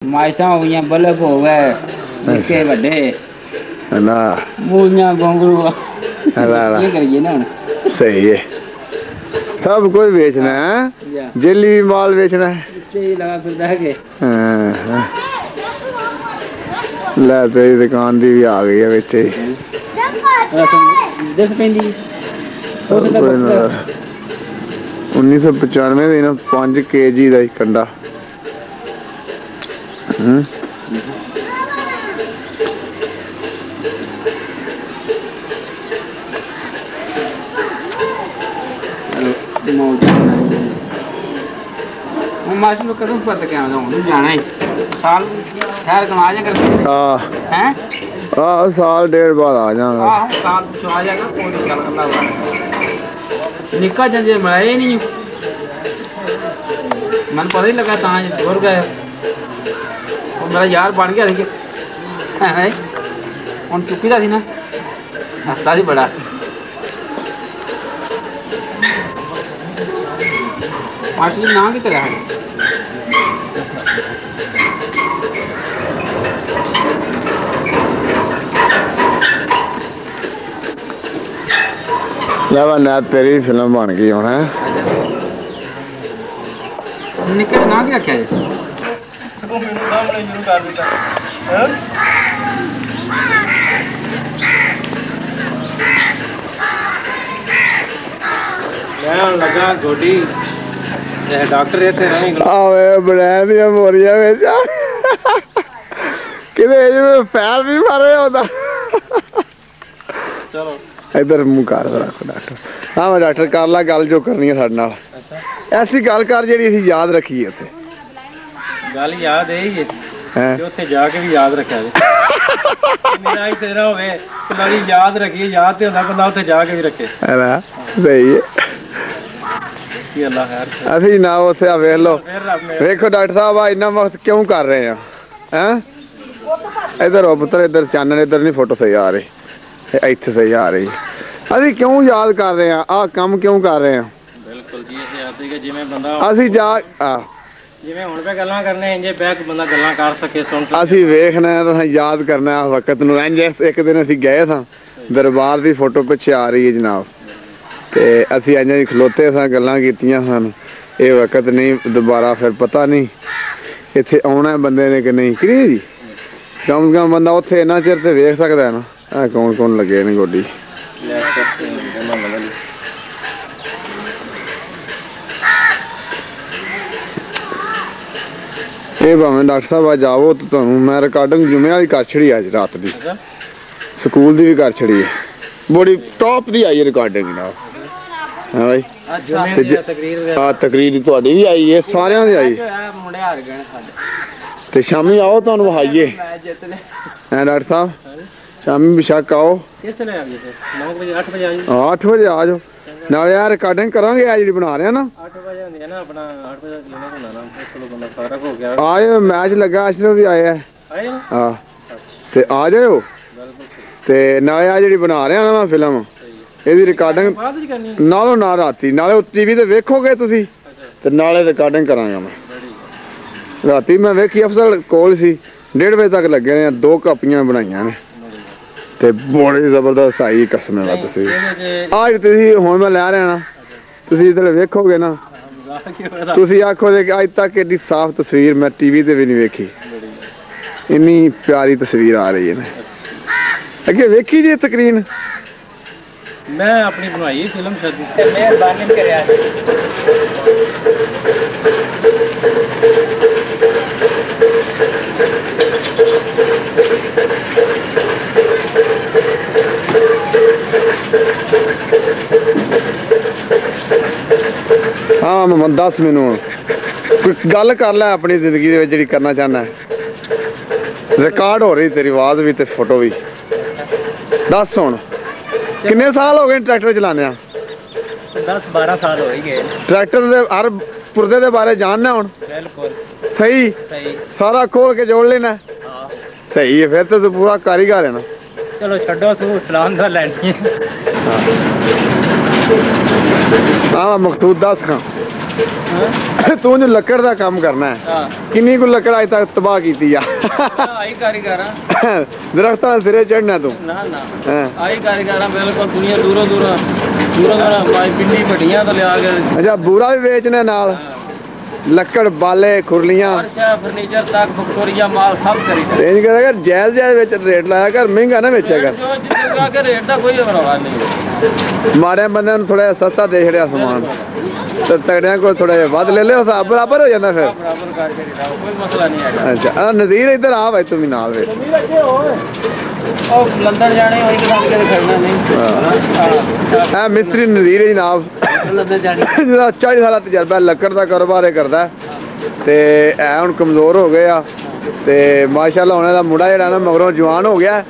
माइसा हो गई, बल्ब हो गए निक्के वड्डे मूलियां गोंगलू ये करिए ना। सही है, सब कुछ बेचना है, जेली भी माल बेचना है। लगा फिरदा है के ले तेरी दुकान दी भी आ गई है बिच दस पैंदी 1995 दी ना 5 kg ਦਾ ਕੰਡਾ। माशू कदों पता क्या जाना ही साल ठहर कमा जा कर हैं साल डेढ़ बाद आ जाऊंगा। साल आ जाएगा कौन साल करना होगा निक्का जंजे मिलाए नहीं मन पता ही लगा ता जोर गए और मेरा यार बन गया है हम चुकी था ना हफ्ता ही बड़ा पार्टी ना की तरह है। ना तेरी फिल्म बन गई हूँ है निकल ना क्या क्या है लगा गोडी डॉक्टर इतने आवे बनाया दिया मोरिया में किधे पैर भी मारे होता। चलो इधर मुँह कर रखो डॉक्टर। हाँ मैं डॉक्टर कर ला गल जो करनी है साडे नाल। ऐसी गल कर जिहड़ी असीं याद रखीए उत्थे गल याद है ही है उत्थे जाके भी याद रखा जे मेरा ही तेरा होवे कभी याद रखिए याद ते हुंदा बंदा उत्थे जाके भी रखे है ना। सही है कि अल्लाह खैर असीं ना उत्थे वेख लो वेखो डॉक्टर साहब आ इन्ना वक्त क्यों कर रहे हैं हैं इधर हो पुत्र इधर चानन इधर नहीं फोटो सही आ रही इत्थे सही आ रही असीं क्यों याद कर रहे हैं आ काम क्यों कर रहे हैं। बिल्कुल जी ऐसे आते कि जिवें बंदा असीं जा जिवें हुण पे गल्लां करने इंजे बैक बंदा गल्लां कर सके सुन सके असीं वेखना है तो याद करना है वक्त नूं इंज एक दिन असीं गए था दरबार दी फोटो पिछे आ रही है जनाब ते असीं इंज खलोते सां गल्लां कीतियां सन ये वक्त नहीं दोबारा फिर पता नहीं इत्थे आउणा बंदे ने कि नहीं कि नहीं जी कम से कम बंदा उत्थे इन्ना चिर ते वेख सकदा है ना कौन कौन लगे ने गोडी ये भावें डॉक्टर साहब अज आओ तो तुहानूं मैं रिकॉर्डिंग जुम्मे वाली कर छड़ी अज रात दी स्कूल दी भी कर छड़ी है बड़ी टॉप दी आई है रिकॉर्डिंग जनाब। हाँ भाई तकरीर तुहाडी भी आई है सारियां दी आई ते शामी आओ तुहानूं वहाइए हैं डॉक्टर साहब शामी बेशक आओ 8 बजे आ जाओ नाले यार रिकॉर्डिंग करांगे आ जी बना रहे हैं ना 8 बजे होंदी है ना अपना 8 बजे क्लिनिक होना ना चलो बंदा फर्क हो गया आए मैच लगा अशरफ भी आया है हां ते आ जाओ ते नाले आ जी बना रहे हैं ना मैं फिल्म ਇਹਦੀ ਰਿਕਾਰਡਿੰਗ ਨਾਲੋਂ ਨਾ ਰਾਤੀ ਨਾਲੇ ਟੀਵੀ ਤੇ ਵੇਖੋਗੇ ਤੁਸੀਂ ਤੇ ਨਾਲੇ ਰਿਕਾਰਡਿੰਗ ਕਰਾਂਗਾ ਮੈਂ ਰਾਤੀ ਮੈਂ ਵੇਖੀ ਅਫਸਰ ਕੋਲ ਸੀ 1:30 ਵਜੇ ਤੱਕ ਲੱਗੇ ਨੇ 2 ਕਾਪੀਆਂ ਬਣਾਈਆਂ ਨੇ ਤੇ ਬੜੀ ਜ਼ਬਰਦਸਤ ਆਈ ਕਸਮ ਨਾਲ ਤੁਸੀਂ ਆਹ ਤੁਸੀਂ ਹੁਣ ਮੈਂ ਲੈ ਰਿਹਾ ਨਾ ਤੁਸੀਂ ਇਧਰ ਵੇਖੋਗੇ ਨਾ ਤੁਸੀਂ ਆਖੋਗੇ ਕਿ ਅੱਜ ਤੱਕ ਏਡੀ ਸਾਫ਼ ਤਸਵੀਰ ਮੈਂ ਟੀਵੀ ਤੇ ਵੀ ਨਹੀਂ ਵੇਖੀ ਇੰਨੀ ਪਿਆਰੀ ਤਸਵੀਰ ਆ ਰਹੀ ਹੈ ਅੱਗੇ ਵੇਖੀ ਜੀ ਸਕਰੀਨ मैं अपनी बनवाई फिल्म शादी से मेहरबानी करे हाँ मैं 10 मैनू गल कर लै अपनी जिंदगी जी करना चाहना रिकॉर्ड हो रही तेरी आवाज़ भी ते फोटो भी दस हुण किन्ने साल हो गए ट्रैक्टर चलाने 10-12 साल हो ही गए ट्रैक्टर दे हर पुरदे दे बारे जानना हुण बिल्कुल सही सारा खोल के जोड़ लेना सही है फिर तो पूरा कारीगर है ना। चलो छड्डो सू सलाम दा लैनी हाँ मखतूत 10 खां ਤੂੰ ਜੋ ਲੱਕੜ ਦਾ ਕੰਮ ਕਰਨਾ ਹੈ ਕਿੰਨੀ ਕੁ ਲੱਕੜ ਅਜ ਤੱਕ ਤਬਾਹ ਕੀਤੀ ਆ ਆਈ ਕਾਰੀਗਰ ਦਰਖਤਾਂ ਦੇ ਸਿਰੇ ਚੜਨਾ ਤੂੰ ਨਾ ਆਈ ਕਾਰੀਗਰ ਬਿਲਕੁਲ ਦੁਨੀਆ ਦੂਰੋਂ ਮਾਈ ਪਿੰਡੀ ਵੱਡੀਆਂ ਤੋਂ ਲਿਆ ਕੇ ਅੱਛਾ ਬੂਰਾ ਵੀ ਵੇਚਣਾ ਨਾਲ ਲੱਕੜ ਬਾਲੇ ਖੁਰਲੀਆਂ ਫਰਨੀਚਰ ਤੱਕ ਵਿਕਟੋਰੀਆ ਮਾਲ ਸਭ ਕਰੀਦਾ ਰੇਂਜ ਕਰਿਆ ਕਰ ਜਾਇਜ਼ ਵਿੱਚ ਰੇਟ ਲਾਇਆ ਕਰ ਮਹਿੰਗਾ ਨਾ ਵੇਚਿਆ ਕਰ ਜੋ ਜਿੱਦਾਂ ਕਿ ਰੇਟ ਦਾ ਕੋਈ ਪਰਵਾਹ ਨਹੀਂ ਮਾੜੇ ਬੰਦਿਆਂ ਨੂੰ ਥੋੜਾ ਸਸਤਾ ਦੇ ਛੜਿਆ ਸਮਾਨ ਤੇ ਤਗੜਿਆਂ ਕੋਲ ਥੋੜਾ ਜਿਹਾ ਵੱਧ ਲੈ ਲਿਓ ਹਿਸਾਬ ਬਰਾਬਰ ਹੋ ਜਾਂਦਾ ਫਿਰ ਬਰਾਬਰ ਕਰਕੇ ਕੋਈ ਮਸਲਾ ਨਹੀਂ ਹੈਗਾ ਅੱਛਾ ਨਜ਼ੀਰ ਇੱਧਰ ਆ ਭਾਈ ਤੂੰ ਵੀ ਨਾਲ ਵੇ ਉਹ ਲੰਡਨ ਜਾਣੇ ਹੋਈ ਕਿਤੇ ਖੜਨਾ ਨਹੀਂ ਹਾਂ ਮਿਸਤਰੀ ਨਜ਼ੀਰ ਜੀ ਨਾਲ ਲੰਡਨ ਜਾਣੀ ਜਿਹਦਾ 40 ਸਾਲਾ ਤਜਰਬਾ ਲੱਕੜ ਦਾ ਕਾਰੋਬਾਰ ਇਹ ਕਰਦਾ ਤੇ ਐ ਹੁਣ ਕਮਜ਼ੋਰ ਹੋ ਗਏ ਆ ਤੇ ਮਾਸ਼ਾਅੱਲਾ ਉਹਨਾਂ ਦਾ ਮੁੰਡਾ ਜਿਹੜਾ ਨਾ ਮਗਰੋਂ ਜਵਾਨ ਹੋ ਗਿਆ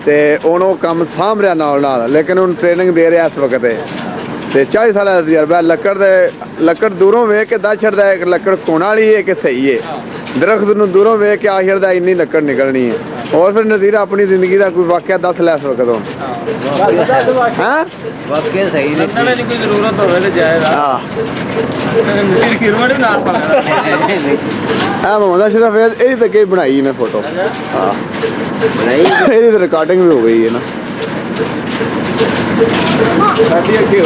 ਤੇ ਉਹਨੂੰ ਕੰਮ ਸਾਂਭ ਰਿਹਾ ਨਾਲ ਲੇਕਿਨ ਉਹਨੂੰ ਟ੍ਰੇਨਿੰਗ ਦੇ ਰਿਹਾ ਇਸ ਵਕਤ ਤੇ 40 ਸਾਲਾਂ ਦਾ ਤਜਰਬਾ ਲੱਕੜ ਦੂਰੋਂ ਵੇਖ ਕੇ ਦੱਸ ਛੱਡਦਾ ਹੈ ਕਿ ਲੱਕੜ ਕੋਣ ਵਾਲੀ ਹੈ ਕਿ ਸਹੀ ਹੈ ਦਰਖਤ ਨੂੰ ਦੂਰੋਂ ਵੇਖ ਕੇ ਆਖਿਰ ਦਾ ਇੰਨੀ ਲੱਕੜ ਨਿਕਲਣੀ ਹੈ और फिर नज़ीर अपनी जिंदगी का कोई वाकया दस लै इस वक्त वाकया सही नहीं कोई जरूरत हो मोहम्मद अशरफ यही तो कई बनाई मैं फोटो हाँ यही तो रिकॉर्डिंग भी हो गई है ना साडी अगे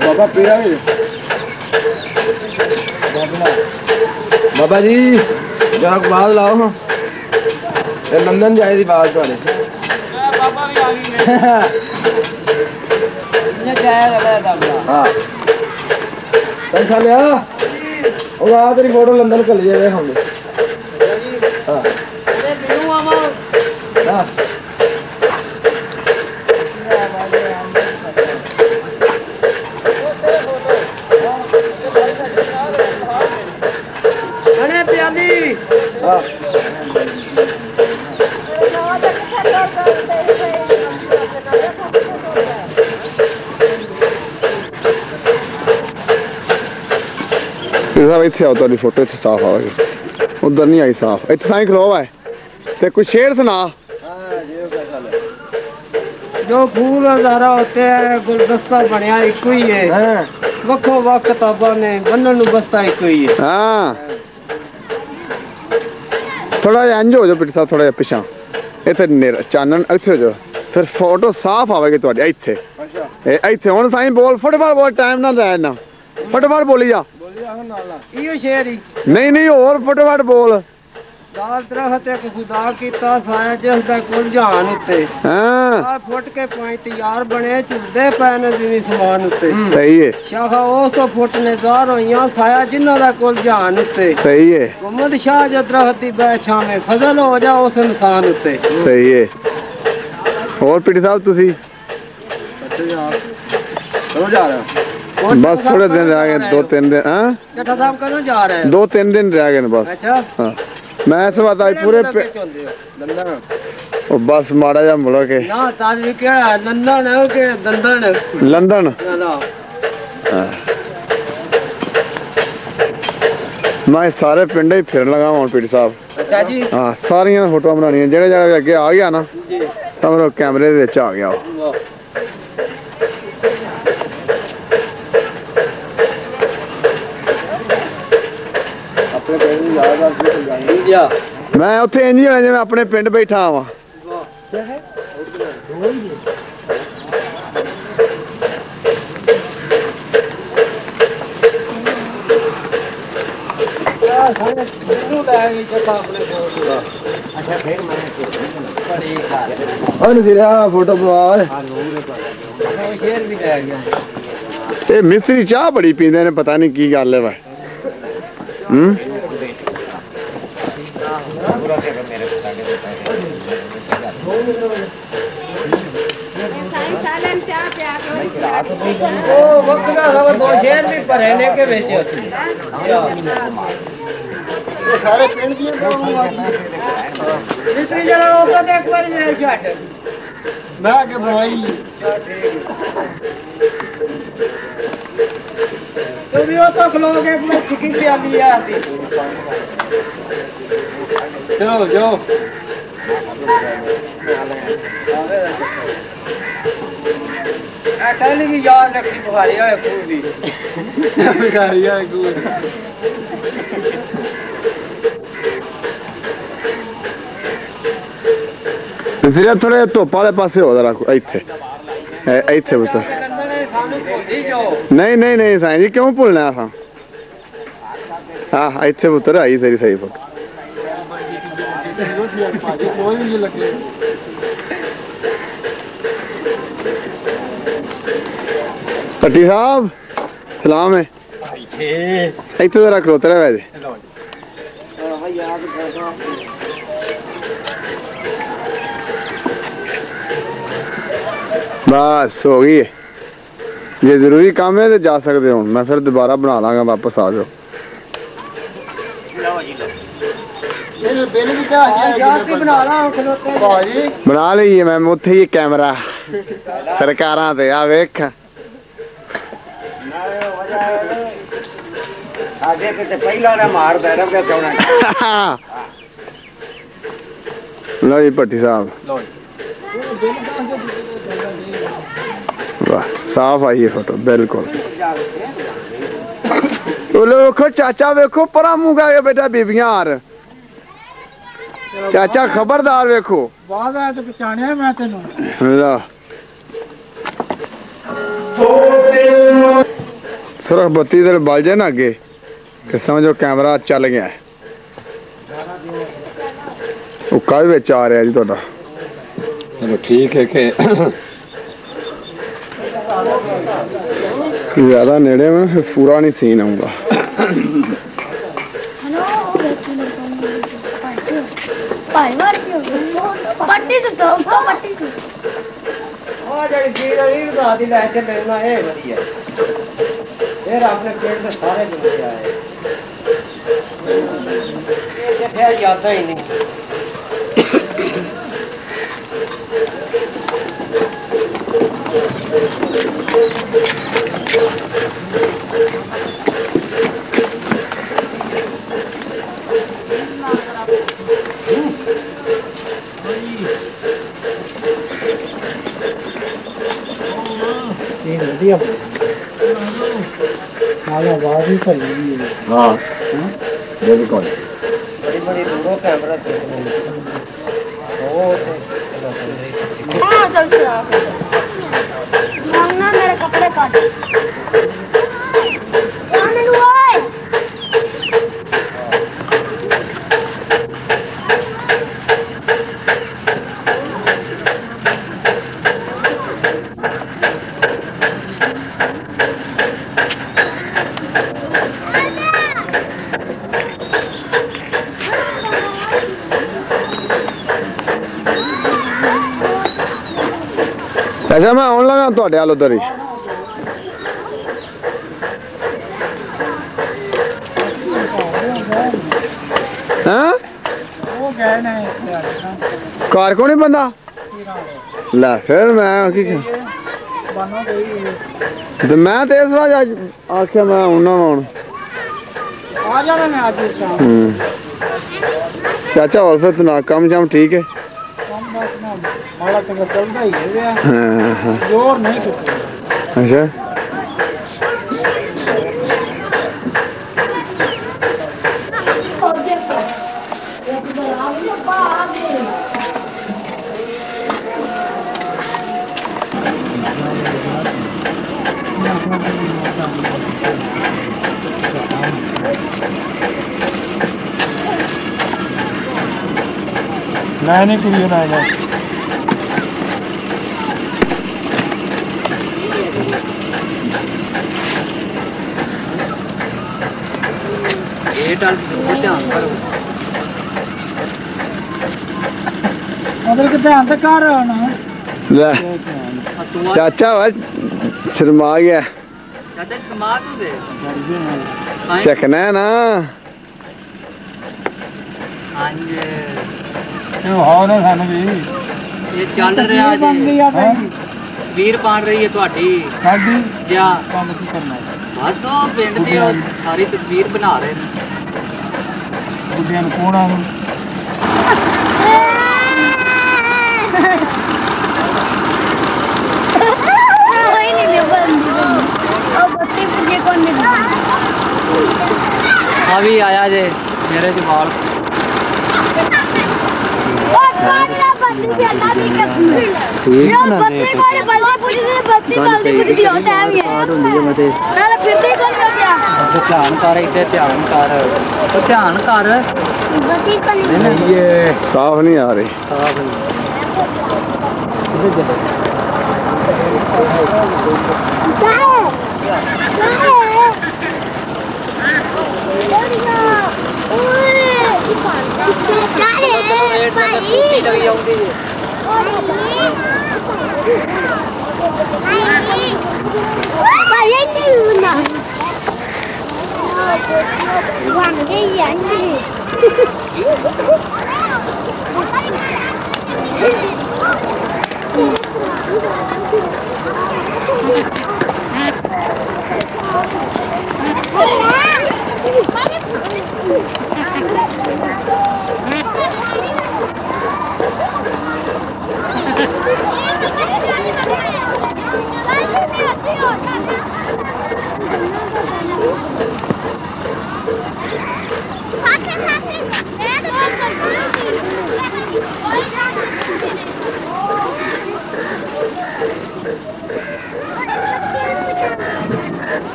बाबा पीरा बाबा जी जरा बात लाओ लंदन जाए दी बात थोड़े बाबा भी आ गई हाँ पैसा लिया वो आ तेरी फोटो लंदन कर लीजिए हम हाँ हाँ इत्थे आओ तुहाडी फोटो इत्थे साफ आवेगी उधर नहीं आई साफ इत्थे साईं खलोवा है ते कुछ शेर सुना जो फूल नजारा होते हैं गुलदस्ता बनया एक ही है वक्खो वक् किताबां ने बनन नूं बस्ता एक ही है हाँ थोड़ा जिहा इंज हो जाओ पिट साहब थोड़ा जिहा पिछा इत्थे चानन इत्थे हो जाओ फिर फोटो साफ आवेगी तुहाडी इत्थे इत्थे हुण साईं बोल फटाफट बोल टाइम ना लै ना फटाफट बोली जा इहो शेर ही नहीं और फटाफट बोल दाल दरख्त एक खुदा कीता साया जिस दा कुल जहान उत्ते हां फुट के पाए तैयार बने झुलदे पै ने जिवें समान उत्ते सही है शाखा उस तो फुट ने जार होइयां साया जिन्हां दा कुल जहान उत्ते सही है मोहम्मद शाह जो दरख्त दी बैछां में फजल हो जा उस इंसान उत्ते सही है और पिटी साहब तुसी हो जा रहा बस थोड़े दिन रह गए 2-3 दिन हाँ चट्टा साहब कदों जा रहे हैं 2-3 दिन रह गए बस अच्छा हाँ मैं इस बात आज पूरे ओ बस माड़ा जा मुड़ा के ना ताज भी केड़ा है लंदन है के दंदन लंदन ना मैं सारे पिंड ही फिर लगा हूं पिटी साहब अच्छा जी हाँ सारियां फोटो बनानी जेड़े जगह अगे आ गया ना तो मेरे कैमरे दे विच आ गया मैं उत्थे इंज होना जिवें अपने पिंड बैठा वा फोटो मिस्त्री चाह बड़ी पींदे ने पता नहीं की गल है वा दो शेर भी भरे ने के बेचे ਸਾਰੇ ਪਿੰਡ ਦੀਆਂ ਮਿਸਤਰੀ ਜਰਾ ਉਹ ਤਾਂ ਇੱਕ ਵਾਰੀ ਇਹ ਛੱਡ ਮੈਂ ਕਿ ਭਾਈ ਤੂੰ ਵੀ ਉਹ ਤਾਂ ਖਲੋ ਕੇ ਮੈਂ ਚਿਕਨ ਤੇ ਆਂਦੀ ਆ ਆਂਦੀ ਚਲੋ ਜਾਓ ਟੈਲੀ ਵੀ ਯਾਦ ਰੱਖੀ ਬੁਖਾਰੀ ਹੋਏ ਖੂਨ ਦੀ ਬੁਖਾਰੀ ਹੋਏ ਖੂਨ ਫਿਰ ਥੋੜੇ ਧੁੱਪ ਵਾਲੇ ਪਾਸੇ ਹੋ ਜਰਾ ਇੱਥੇ ਇੱਥੇ ਪੁੱਤਰ ਨਹੀਂ ਨਹੀਂ ਨਹੀਂ ਸਾਈਂ ਜੀ ਕਿਉਂ ਭੁੱਲਣਾ ਆਪਾਂ ਹਾਂ ਇੱਥੇ ਪੁੱਤਰ ਆਈ ਤੇਰੀ ਸਹੀ ਫੋਟੋ पट्टी साहब सलाम है इतने जरा खलोते रहे वैसे बस हो गई है जे जरूरी काम है तो जा सकते हो मैं फिर दोबारा बना लांगा वापस आ जाओ बना लीए मैं उत्थे ही कैमरा सरकारां ते आ वेख आगे ते पहला ना मार दे रब के सोना लो जी भट्टी साहब वाह साफ आई है फोटो बिल्कुल वेखो चाचा वेखो परा मुंह करके बेटा बीबियां हार चाचा खबरदार वेखो बात है तो पहचानिया मैं तेनू सिर्फ बत्ती तेरे बल जाए ना अगे कि समझो कैमरा चल गया है उक्का भी बिच आ रहा जी तुहाडा चलो ठीक है कि ज्यादा नेड़े में फिर पूरा नहीं सीन आऊंगा पट्टी से तो पट्टी से ਉਹ ਜਿਹੜੀ ਚੀਜ਼ ਵਾਲੀ ਉਦਾਂ ਦੀ ਲੈ ਚੱਲੇ ਨਾ ਇਹ ਵਧੀਆ ਫਿਰ ਆਪਣੇ ਪੇਟ ਦੇ ਸਾਰੇ ਜੁੜ ਜਾਏ ਇਹ ਕਿੱਥੇ ਯਾਦਾਂ ਹੀ ਨਹੀਂ ਵਧੀਆ ਨਾਲ ਆਵਾਜ਼ ਹੀ ਭਰੀ ਹੈ हाँ बिल्कुल बड़ी बड़ी दूरों कैमरा चल हाँ चल मांगना मेरे कपड़े काट अच्छा मैं आने लगा तुहाडे हाल उधर ही घर को नहीं बंदा लै फिर मैं तो मैं तो इस बार आख्या मैं उन्होंने चाचा और फिर सुना कम शम ठीक है चलता ही है जोर नहीं कुछ अच्छा नहीं कुछ ना ध्यान तो कर चाचा शर्मा गया चखना है ना ਹੋ ਨਾ ਸਾਨੂੰ ਵੀ ਇਹ ਚੱਲ ਰਿਹਾ ਜੀ ਤਸਵੀਰ ਬਣ ਰਹੀ ਹੈ ਤੁਹਾਡੀ ਸਾਡੀ ਜਾਂ ਕੰਮ ਕੀ ਕਰਨਾ ਬਸ ਉਹ ਪਿੰਡ ਦੀ ਉਹ ਸਾਰੀ ਤਸਵੀਰ ਬਣਾ ਰਹੇ ਨੇ ਗੁੱਡਿਆਂ ਨੂੰ ਕੋਣਾ ਨੂੰ कोई नहीं ले बंदी और बत्ती मुझे कौन नहीं ਆ ਵੀ ਆਇਆ ਜੇ ਮੇਰੇ ਚ ਵਾਲ बत्ती से अल्लाह की कसम ये बत्ती वाले बल्ले पूरी ने बत्ती बल्दी कुछ भी होता है ये ना फिर भी कौन कर गया ਤੇ ਧਿਆਨ ਕਰ ਇੱਥੇ ਧਿਆਨ ਕਰ ਉਹ ਧਿਆਨ ਕਰ बत्ती का नहीं ये साफ नहीं आ रही क्या है क्या है क्या है भाई ਲੱਗੀ ਆਉਂਦੀ ਜੇ भाई ये नहीं ना वांग गई यानी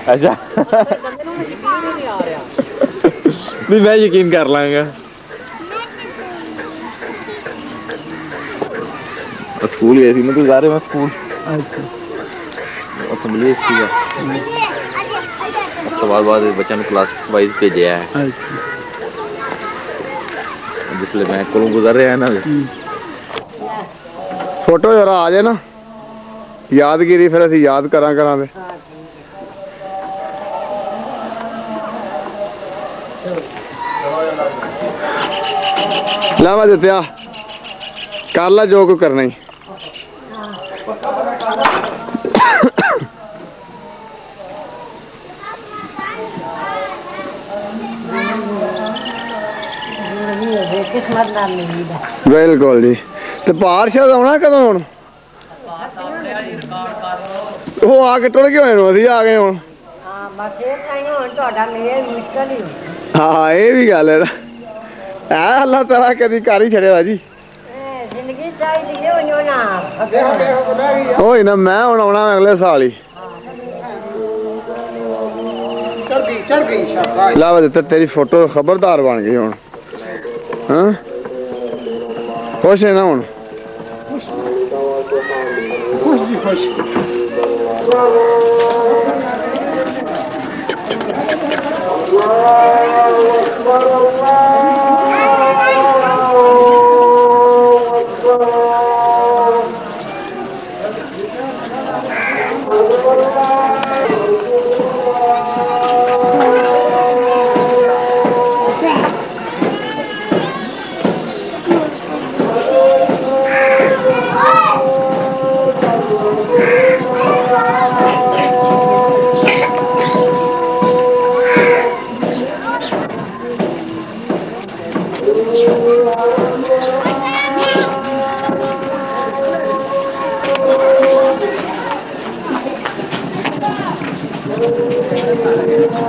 अच्छा नहीं मैं यकीन कर लांगा स्कूल गए थी ना गुजारे में स्कूल अच्छा असम्बली सीगा ਉਸ ਤੋਂ ਬਾਅਦ ਬੱਚਿਆਂ ਨੂੰ ਕਲਾਸ ਵਾਈਜ਼ ਭੇਜਿਆ ਹੈ अच्छा जिसले मैं कोलों गुजर रहा है ना फोटो जरा आ जाए ना यादगिरी फिर असं याद करा दे लावा दित्या कर ला जो कोई करना ही बिल्कुल जी ते पार शायद आना कदों हुण वो आके टुर गए होने असीं आ गए हुण हाँ ये भी गल है ना अल्लाह तआला कदी कर ही छड़िया जी होई ना मैं हुण आउणा अगले साल ही चढ़ गई लावा दित्ता तेरी फोटो खबरदार बन गई हुण हाँ खुश है ना हुण खुश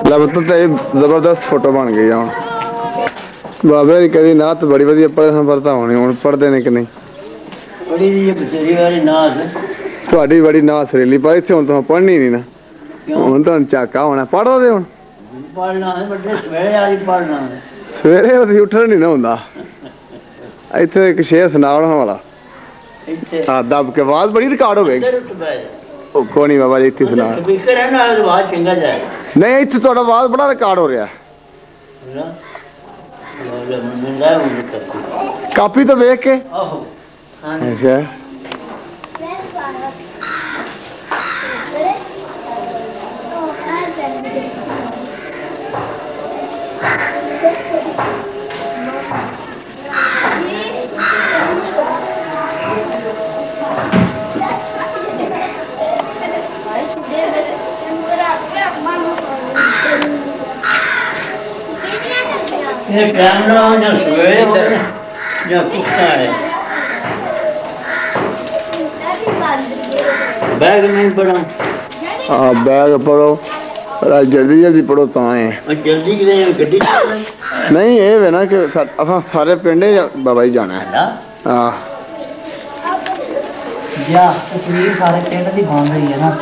ਲੱਭ ਤਾਂ ਤੇ ਜ਼ਬਰਦਸਤ ਫੋਟੋ ਬਣ ਗਈ ਆ ਹੁਣ ਬਾਬੇ ਦੀ ਕਦੀ ਨਾਤ ਬੜੀ ਵਧੀਆ ਪੜ੍ਹੇ ਸੰਪਰਤਾ ਹੋਣੀ ਹੁਣ ਪੜ੍ਹਦੇ ਨੇ ਕਿ ਨਹੀਂ ਬੜੀ ਜੀ ਬਸੇਰੀ ਵਾਲੀ ਨਾਸ ਤੁਹਾਡੀ ਬੜੀ ਨਾਤ ਸਰੀਲੀ ਪਰ ਇੱਥੇ ਹੁਣ ਤਾਂ ਪੜ੍ਹਨੀ ਨਹੀਂ ਨਾ ਹੁਣ ਤਾਂ ਝਾਕਾ ਹੋਣਾ ਪੜ੍ਹੋ ਦੇ ਹੁਣ ਪੜਨਾ ਹੈ ਵੱਡੇ ਸਵੇਰੇ ਆਈ ਪੜਨਾ ਸਵੇਰੇ ਅਸੀਂ ਉੱਠਣ ਨਹੀਂ ਨਾ ਹੁੰਦਾ ਇੱਥੇ ਇੱਕ ਸ਼ੇਰ ਸੁਣਾਉਣ ਵਾਲਾ ਇੱਥੇ ਹਾਂ ਦੱਬ ਕੇ ਆਵਾਜ਼ ਬੜੀ ਰਿਕਾਰਡ ਹੋਵੇਗੀ ਇੱਧਰ ਉੱਠ ਬੈ ਉਹ ਕੋਣੀ ਬਾਬਾ ਜੀ ਇੱਥੇ ਸੁਣਾ ਸਪੀਕਰ ਹੈ ਨਾ ਆਵਾਜ਼ ਚੰਗਾ ਜਾਏ ਨਹੀਂ ਇੱਥੇ ਤੁਹਾਡਾ ਆਵਾਜ਼ ਬੜਾ ਰਿਕਾਰਡ ਹੋ ਰਿਹਾ ਨਾ ਮੈਂ ਲੈ ਉਹ ਕਾਪੀ ਤਾਂ ਵੇਖ ਕੇ ਆਹੋ ਅੱਛਾ ये कैमरा जो सवेरे हो या कुत्ता है बैग नहीं पढ़ा हाँ बैग पढ़ो जल्दी जल्दी पढ़ो तो आए और जल्दी के गड्डी नहीं ये है ना कि असा सारे पिंडे बाबा जी जाना है हाँ या तस्वीर सारे पिंड दी बन रही है ना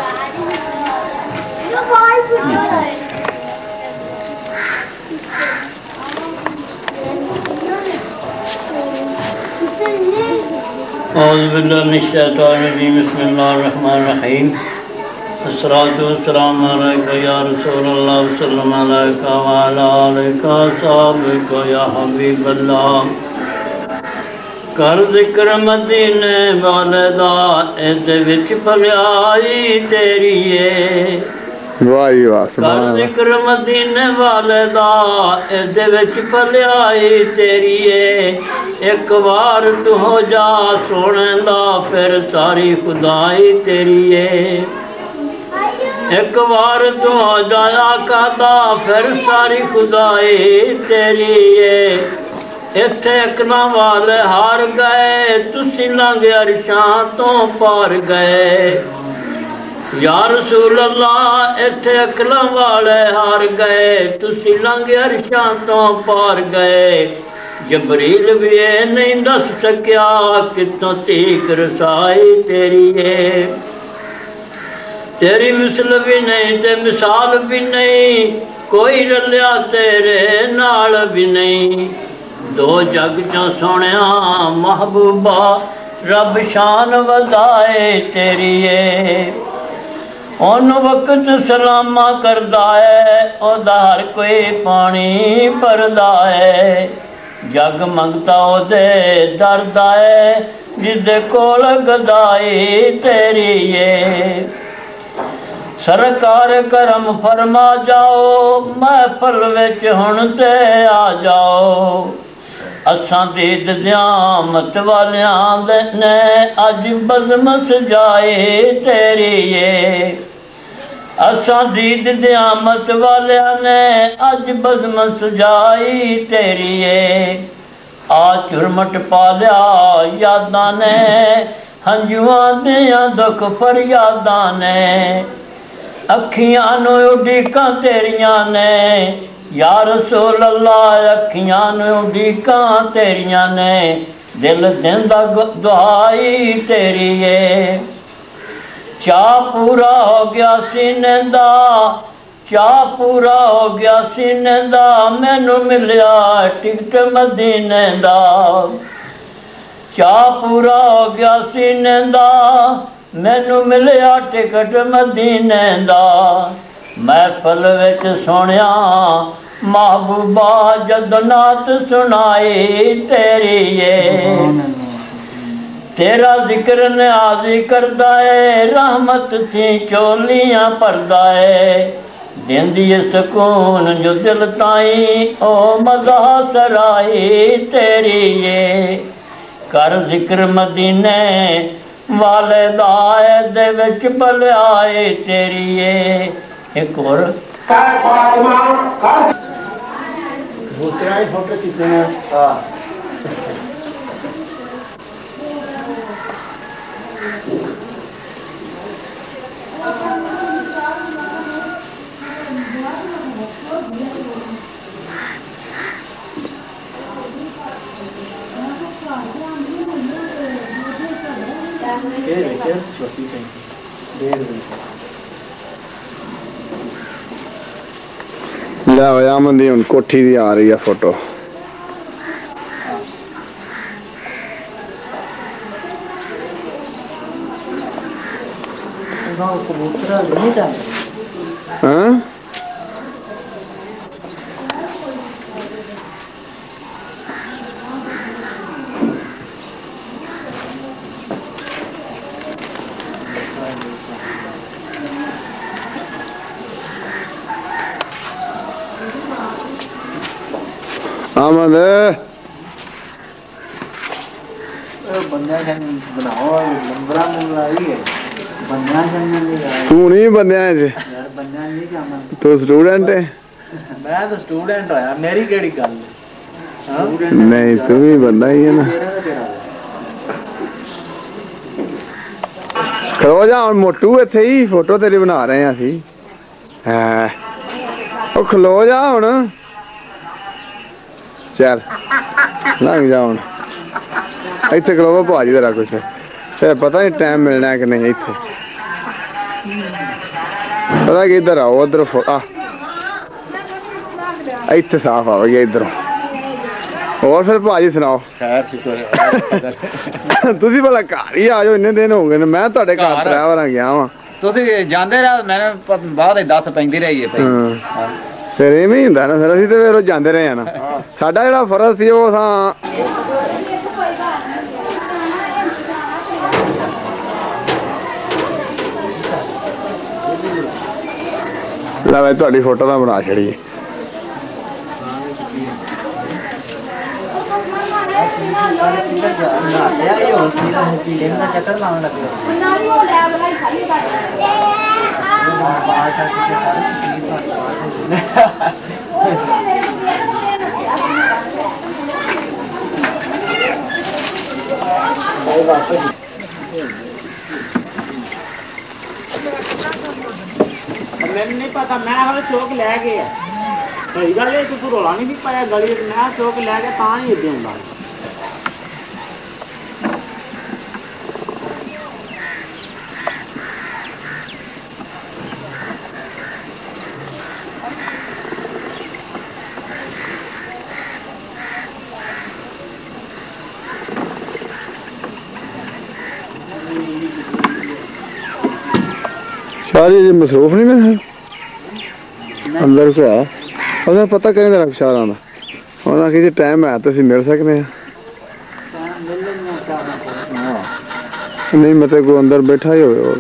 बिस्मिल्लाहिर्रहमानिर्रहीम अस्सलातु वस्सलामु अलैका या रसूलल्लाह सल्लल्लाहु अलैका व अला आलिका सहाबिका या हबीबल्लाह कर जिक्र मदीने वाले दा इहदे विच भलाई तेरी है वाह जी वाह कर जिक्र मदीने वाले दा इहदे विच भलाई तेरी है एक बार तू हो जा सोने दा फिर सारी खुदाई तेरी है एक बार तू हो जा आका दा फिर सारी खुदाई तेरी है इत्थे अकना वाले हार गए तुसी लंघ अरशां तो पार गए या रसूल अल्लाह इत्थे अकला वाले हार गए तुसी लंघ अरशां तो पार गए जबरील भी ये नहीं दस सकिया कितों तीक रसाई तेरी है तेरी मिसल भी नहीं ते मिसाल भी नहीं कोई रलिया तेरे नाल भी नहीं दो जग चों सोहणिया महबूबा रब शान वधाए तेरी है उन वक्त सलामा करदा है ओदा हर कोई पानी भरदा है जग मंगता ओदे दरदा है जिदे कोल गदाई तेरी है सरकार करम फरमा जाओ महफल विच हुण ते आ जाओ असां दीद दियां मत वालियां ने अज बज़म सजाए तेरी है असां दीद दियां मत वालियां ने अज बज़म सजाई तेरी है आ चुरमट पा लिया यादां ने हंजुआं दियां दुख फरियादां ने अखियां नू उडीकां तेरियां ने या रसूल अल्लाह अखियां नू उडीकां तेरियां ने दिल दिंदा दुआई तेरी है चा पूरा हो गया सीने दा चा पूरा हो गया सीने दा मैनू मिलिया टिकट मदीने दा चा पूरा हो गया सीने दा मैनू मिलिया टिकट मदीने दा महफल विच सोहणिया महबूबा जदों नात सुनाई तेरी है तेरा जिक्र न्याज़ी करदा है रहमत थी चोलियां भरदा है देंदी सुकून जो दिल ताई ओ मज़ा सराई तेरी है कर जिक्र मदीने वाले दाए दे विच भलाई तेरी है एक और दूसरा फोटो कितने छोटी टंकी 1.5 ਲੈ ਹੋਇਆ ਮੰਦੀ ਹੁਣ ਕੋਠੀ ਦੀ ਆ ਰਹੀ ਆ ਫੋਟੋ कबूतर नहीं था ਹਾਂ ਆਮਦ बंदा बनाओ नंबरा नंबर आई है बंदा ਤੂੰ ਨਹੀਂ ਬੰਦਿਆ ਜੇ यार बंदा नहीं जाना ਤੂੰ ਸਟੂਡੈਂਟ ਹੈ मैं तो स्टूडेंट होया मेरी केड़ी गल हां ਨਹੀਂ ਤੂੰ ਵੀ ਬੰਦਾ ਹੀ ਹੈ ਨਾ ਖਲੋ ਜਾ ਹੁਣ ਮੋਟੂ ਇੱਥੇ ਹੀ ਫੋਟੋ ਤੇਰੀ ਬਣਾ ਰਹੇ ਆ ਅਸੀਂ ਹਾਂ ਉਹ ਖਲੋ ਜਾ ਹੁਣ ਚੱਲ ਲੰਘ ਜਾ ਹੁਣ ਇੱਥੇ ਖਲੋ ਭਾਜੀ ਤੇਰਾ ਕੁਛ ਤੇ ਪਤਾ ਨਹੀਂ ਟਾਈਮ ਮਿਲਣਾ ਕਿ ਨਹੀਂ ਇੱਥੇ ਪਤਾ ਕਿ ਇੱਧਰ ਆਓ ਉਧਰ ਆ ਇੱਥੇ ਸਾਫ ਆਵੇਗਾ ਇੱਧਰੋਂ ਹੋਰ ਫਿਰ ਭਾਜੀ ਸੁਣਾਓ खैर शुक्र ਤੁਸੀਂ ਭਲਾ ਘਰ ਹੀ ਆ ਜਾਓ ਇੰਨੇ ਦਿਨ ਹੋ ਗਏ ਨੇ ਮੈਂ ਤੁਹਾਡੇ ਘਰ ਡਰਾਈਵਰਾਂ ਗਿਆ ਵਾਂ ਤੁਸੀਂ ਜਾਂਦੇ ਰਹੇ ਮੈਨੂੰ ਬਾਅਦ 10 ਪੈਂਦੀ ਰਹੀ ਹੈ ਹਾਂ ਫਿਰ ਐਵੇਂ ਹੀ ਹੁੰਦਾ ਨਾ ਫਿਰ ਅਸੀਂ ਤੇ ਫਿਰ ਜਾਂਦੇ ਰਹੇ ਆ ਨਾ ਸਾਡਾ ਜਿਹੜਾ ਫਰਜ਼ ਸੀ ਉਹ ਤਾਂ ਲੈ ਮੈਂ ਤੁਹਾਡੀ ਫੋਟੋ ਤਾਂ ਬਣਾ ਛੜੀ चक्कर लाने लगे मैंने नहीं पता मैं वाले चौक लै गए सही गल है तू रोला नहीं पाया गली मैं चौक लै गया तां ही इद्दे हुंदा शारी जी मसरूफ नहीं मेरे अंदर से है उन्हें पता करें तेरा शारा का उन्हें कि टाइम है तो मिल सकते हैं नहीं मतलब कोई अंदर बैठा ही हो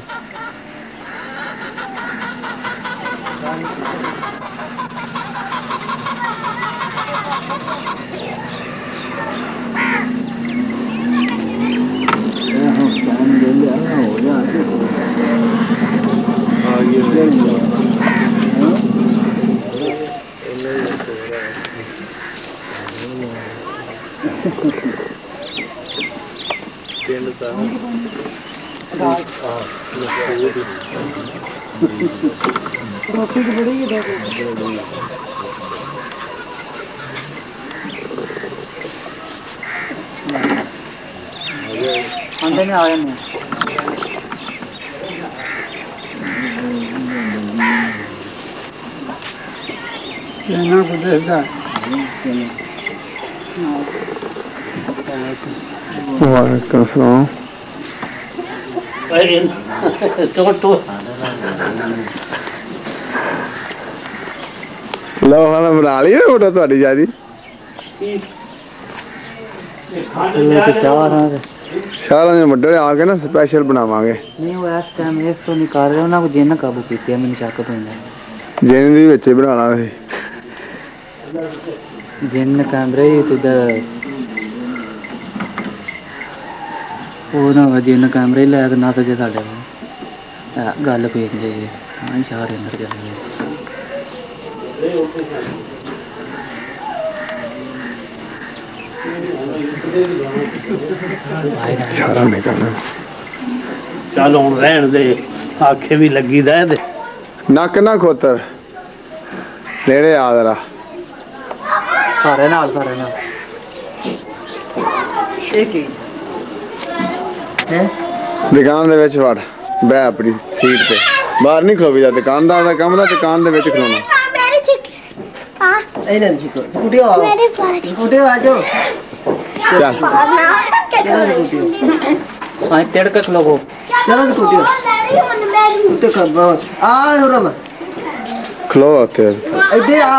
अंदर में आया नहीं कहना कुछ वालेकुम सलाम लो खाना बना ली ना फोटो थोड़ी ज्यादा शाला ने ਵੱਡੇ ਆ ਕੇ ਨਾ ਸਪੈਸ਼ਲ ਬਣਾਵਾਂਗੇ नहीं वो इस टाइम इस तो निकाल रहे हो ना को जिन काबू कीती है मैंने शक पैंदा ਜਿੰਨ ਦੀ ਵਿੱਚ ਹੀ ਬਣਾਉਣਾ ਸੀ जिन कैमरे सुधा ਉਹ ਨਾ ਜਿਨ ਕੈਮਰੇ ਲੈ ਕੇ ਨਾ ਤੇ ਜੇ ਸਾਡੇ ਗੱਲ ਪੇਕ ਜੇ ਤਾਂ ਸ਼ਾਰ ਅੰਦਰ ਜਾਂਦੇ ਸਾਰਾ ਨਹੀਂ ਕਰਨਾ ਚੱਲ ਹੁਣ ਰਹਿਣ ਦੇ ਆਖੇ ਵੀ ਲੱਗੀ ਦਾ ਇਹਦੇ ਨੱਕ ਨਾ ਖੋਤਰ ਨੇੜੇ ਆ ਜਰਾ ਸਾਰੇ ਨਾਲ एक ही है ਦੁਕਾਨ ਦੇ ਵਿੱਚ ਵੜ ਬੈ ਆਪਣੀ ਸੀਟ ਤੇ ਬਾਹਰ ਨਹੀਂ ਖਲੋਵੀ ਜਾ ਦੁਕਾਨਦਾਰ ਦਾ ਕੰਮ ਦਾ ਦੁਕਾਨ ਦੇ ਵਿੱਚ ਖਲੋਣਾ मेरी चिक हां ए नहीं स्कूटी आओ मेरी पार्टी स्कूटी आ जाओ ਚੱਲ चलो स्कूटी हाँ तेड़ के खलोगो चलो स्कूटी उत्ते कर आ हो रमा ਖਲੋ ਉੱਥੇ इधर आ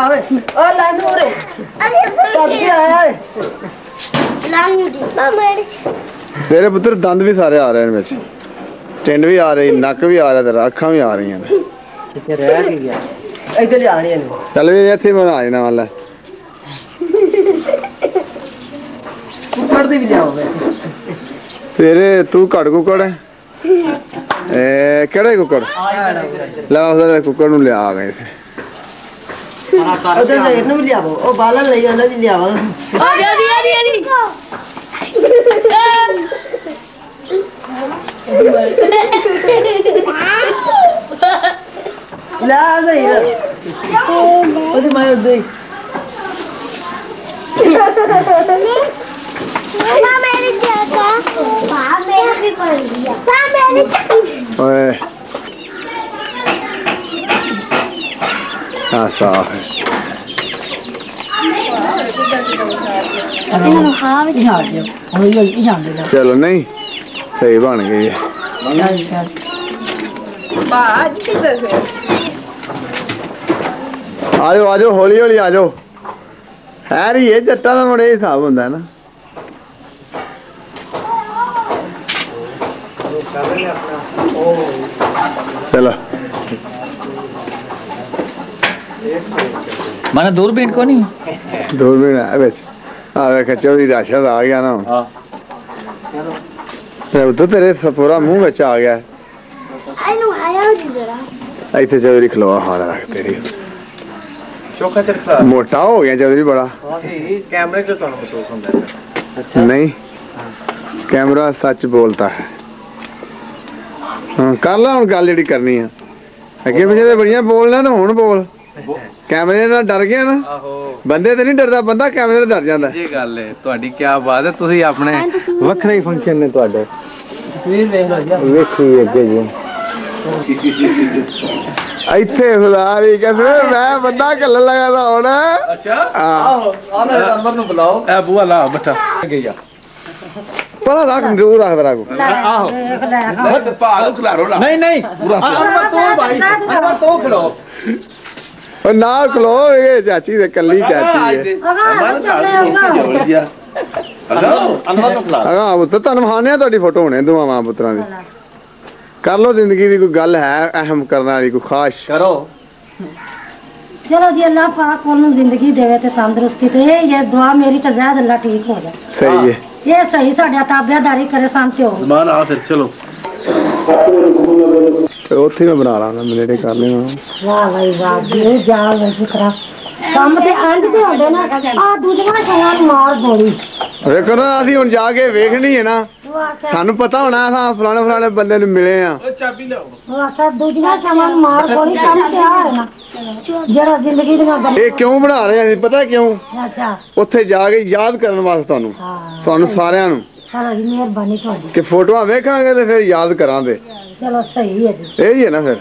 ओ लानू रे कब के आया है लांग दी मेरी ਤੇਰੇ ਪੁੱਤਰ ਦੰਦ ਵੀ ਸਾਰੇ ਆ ਰਹੇ ਨੇ ਵਿੱਚ ਟਿੰਡ ਵੀ ਆ ਰਹੀ ਨੱਕ ਵੀ ਆ ਰਿਹਾ ਤੇਰਾ ਅੱਖਾਂ ਵੀ ਆ ਰਹੀਆਂ ਨੇ किथे रह के गया इधर ले आनी है ਚੱਲ ਵੀ ਇੱਥੇ ਬਣਾ ਜਾਣਾ ਵਾਲਾ ऊपर दे भी ले आओ ਤੇਰੇ ਤੂੰ ਘੜ ਕੁਕੜ ਹੈ ਕਿਹੜੇ ਕੁਕੜ ਲੈ ਉਹਦਾ ਕੁਕੜ ਨੂੰ ਲਿਆ ਗਏ उधर से इतना भी ले आओ ओ बालन ले जाना भी ले आओ आदि ला सही ना ओदी माय ओदी मां मेरी जगह मां मेरी पड़ गया मां मेरी ਓਏ ਹਾਂ ਸਾਫ ਹੈ ਇਹਨੂੰ ਹਾਂ ਵਿੱਚ ਆ ਗਿਆ हौली हौली जान दे ਚਲੋ ਨਹੀਂ ਸਹੀ ਬਣ ਗਈ ਹੈ बाज किधर से ਆਜੋ ਆਜੋ ਹੌਲੀ ਹੌਲੀ ਆਜੋ ਹੈ ਰੀ ਇਹ ਜੱਟਾਂ ਦਾ ਮੁੰਡੇ ਹਿਸਾਬ ਹੁੰਦਾ ਹੈ ਨਾ ਚਲੋ मैंने दूरबीन को नहीं ਦੂਰਬੀਨ ਹੈ ਵਿੱਚ ਆ ਵੇਖ ਚੌਧਰੀ ਰਾਸ਼ਦ ਆ ਗਿਆ ਨਾ हाँ ਤੇ ਉਦੋਂ ਤੇਰੇ ਪੂਰਾ ਮੂੰਹ ਵਿੱਚ ਆ ਗਿਆ ਇਹਨੂੰ ਆਇਆ ਜੀ ਜਰਾ ਇੱਥੇ ਚੌਧਰੀ ਖਲੋਆ ਹਾਲ ਰੱਖ ਤੇਰੀ ਚੋਖਾ ਚਰਖਾ ਮੋਟਾ ਹੋ ਗਿਆ ਚੌਧਰੀ ਬੜਾ ਕੈਮਰੇ 'ਚ ਤੁਹਾਨੂੰ ਮਹਿਸੂਸ ਹੁੰਦਾ ਹੈ नहीं कैमरा सच बोलता है हाँ कर ला हुन गल जेहड़ी करनी है अगे पिछे ते बड़ियां बोलना तो हुन बोल कैमरे नाल डर गया ना ਆਹੋ बंदे ते नहीं डरदा बंदा कैमरे ते डर जांदा ਇਹ ਗੱਲ ਹੈ ਤੁਹਾਡੀ ਕੀ ਬਾਤ ਹੈ ਤੁਸੀਂ ਆਪਣੇ ਵੱਖਰੇ ਹੀ ਫੰਕਸ਼ਨ ਨੇ ਤੁਹਾਡੇ तस्वीर देख लो जी ਵੇਖੀ ਅੱਗੇ ਜੀ ਇੱਥੇ ਖੁਦਾ ਦੀ ਕਸਮ ਮੈਂ ਬੰਦਾ ਕੱਲ ਲਗਾਦਾ ਹੁਣ ਅੱਛਾ ਆਹੋ ਆਹ ਨੰਬਰ ਨੂੰ ਬੁਲਾਓ ਇਹ ਬੂਆ ਲਾ ਬੱਠਾ ਗਿਆ ਪਤਾ ਰੱਖ ਜ਼ਰੂਰ ਰੱਖ ਦਰਾ ਕੋ ਆਹੋ ਬਹੁਤ ਭਾਲੂ ਖਲਾਰੋ ਨਾ ਨਹੀਂ ਨਹੀਂ ਅਨਵਰ ਤੂੰ ਭਾਈ ਅਨਵਰ ਤੂੰ ਖਲੋ ਉਹ ਨਾ ਖਲੋ ਇਹ ਚਾਚੀ ਦੇ ਕੱਲੀ ਚਾਚੀ ਹੈ ਅਨਵਰ ਨੂੰ ਖਲਾ ਹਾਂ ਉਹ ਤਾਂ ਤੁਹਾਨੂੰ ਮਹਾਨਿਆ ਤੁਹਾਡੀ ਫੋਟੋ ਹੋਣੇ ਦੋਵਾਂ ਮਾਂ ਪੁੱਤਰਾਂ ਦੀ ਕਰ ਲੋ ਜ਼ਿੰਦਗੀ ਦੀ ਕੋਈ ਗੱਲ ਹੈ ਅਹਿਮ ਕਰਨ ਵਾਲੀ ਕੋਈ ਖਾਸ ਕਰੋ चलो जी अल्लाह पाक को जिंदगी देवे ते तंदुरुस्ती ते ये दुआ मेरी तो ज़्यादा अल्लाह ठीक हो जाए सही है ये सही साढ़े ताबेदारी करे शांति हो ਜ਼ਮਾਨ ਆ ਫਿਰ ਚਲੋ ਤੇ ਉੱਥੇ ਮੈਂ ਬਣਾ ਲਾਂਗਾ ਮੇਰੇ ਕਰ ਲੈਣਾ वाह भाई वाह जी जाल में फिकरा ਕੰਮ ਤੇ ਅੰਡ ਤੇ ਹੁੰਦੇ ਨਾ ਆ ਦੂਜੀਆਂ ਸ਼ਾਇਆਂ ਨੂੰ ਮਾਰ ਬੋਲੀ ਵੇਖੋ ਨਾ ਅਸੀਂ ਹੁਣ ਜਾ ਕੇ ਵੇਖਣੀ ਹੈ ਨਾ ਸਾਨੂੰ ਪਤਾ ਹੋਣਾ ਹਾਂ ਫਲਾਣੇ ਫਲਾਣੇ ਬੰਦੇ ਨੂੰ ਮਿਲੇ ਆ ਉਹ ਆਖਿਆ ਦੂਜੀਆਂ ਸ਼ਾਇਆਂ ਨੂੰ ਮਾਰ ਬੋਲੀ ਕੰਮ ਤੇ ਆ ਹੈ ਨਾ ਜਿਹੜਾ ਜ਼ਿੰਦਗੀ ਦੀਆਂ ਗੱਲਾਂ ਇਹ ਕਿਉਂ ਬਣਾ ਰਹੇ ਅਸੀਂ ਪਤਾ ਕਿਉਂ ਅੱਛਾ ਉੱਥੇ ਜਾ ਕੇ ਯਾਦ ਕਰਨ ਵਾਸਤੇ ਤੁਹਾਨੂੰ ਸਾਰਿਆਂ ਨੂੰ ਚਲੋ ਜੀ ਮਿਹਰਬਾਨੀ ਤੁਹਾਡੀ ਕਿ ਫੋਟੋਆਂ ਵੇਖਾਂਗੇ ਤੇ ਫਿਰ ਯਾਦ ਕਰਾਂਗੇ ਚਲੋ ਸਹੀ ਹੈ ਜੀ ਇਹ ਹੀ ਹੈ ਨਾ ਫਿਰ